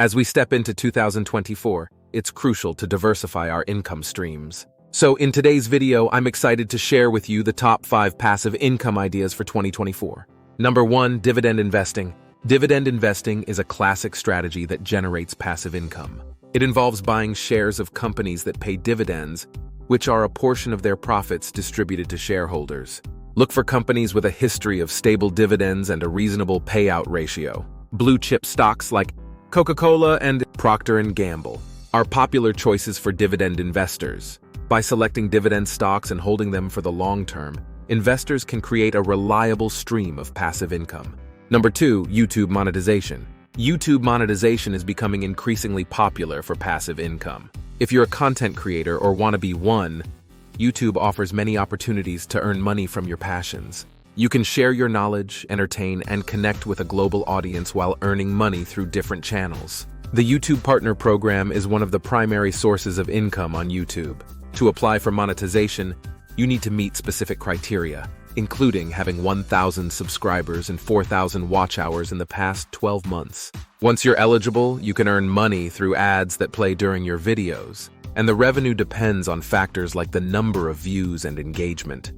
As we step into 2024, it's crucial to diversify our income streams. So in today's video, I'm excited to share with you the top 5 passive income ideas for 2024. Number 1, dividend investing. Dividend investing is a classic strategy that generates passive income. It involves buying shares of companies that pay dividends, which are a portion of their profits distributed to shareholders. Look for companies with a history of stable dividends and a reasonable payout ratio. Blue-chip stocks like Coca-Cola and Procter & Gamble are popular choices for dividend investors. By selecting dividend stocks and holding them for the long term, investors can create a reliable stream of passive income. Number 2, YouTube monetization. YouTube monetization is becoming increasingly popular for passive income. If you're a content creator or want to be one, YouTube offers many opportunities to earn money from your passions. You can share your knowledge, entertain, and connect with a global audience while earning money through different channels. The YouTube Partner Program is one of the primary sources of income on YouTube. To apply for monetization, you need to meet specific criteria, including having 1,000 subscribers and 4,000 watch hours in the past 12 months. Once you're eligible, you can earn money through ads that play during your videos, and the revenue depends on factors like the number of views and engagement.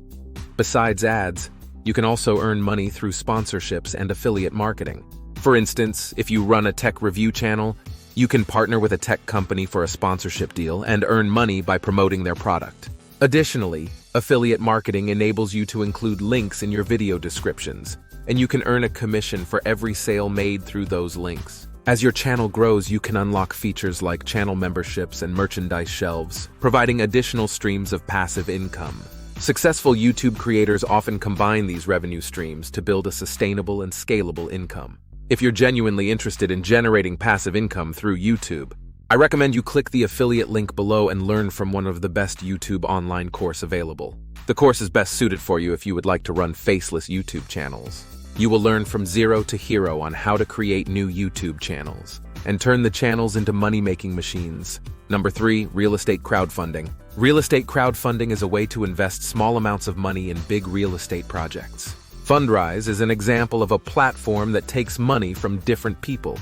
Besides ads, you can also earn money through sponsorships and affiliate marketing. For instance, if you run a tech review channel, you can partner with a tech company for a sponsorship deal and earn money by promoting their product. Additionally, affiliate marketing enables you to include links in your video descriptions, and you can earn a commission for every sale made through those links. As your channel grows, you can unlock features like channel memberships and merchandise shelves, providing additional streams of passive income. Successful YouTube creators often combine these revenue streams to build a sustainable and scalable income. If you're genuinely interested in generating passive income through YouTube, I recommend you click the affiliate link below and learn from one of the best YouTube online courses available. The course is best suited for you if you would like to run faceless YouTube channels. You will learn from zero to hero on how to create new YouTube channels and turn the channels into money-making machines. Number 3, real estate crowdfunding. Real estate crowdfunding is a way to invest small amounts of money in big real estate projects. Fundrise is an example of a platform that takes money from different people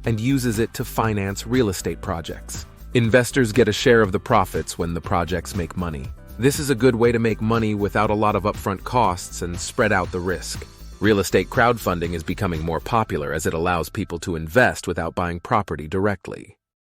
and uses it to finance real estate projects. Investors get a share of the profits when the projects make money. This is a good way to make money without a lot of upfront costs and spread out the risk. Real estate crowdfunding is becoming more popular as it allows people to invest without buying property directly.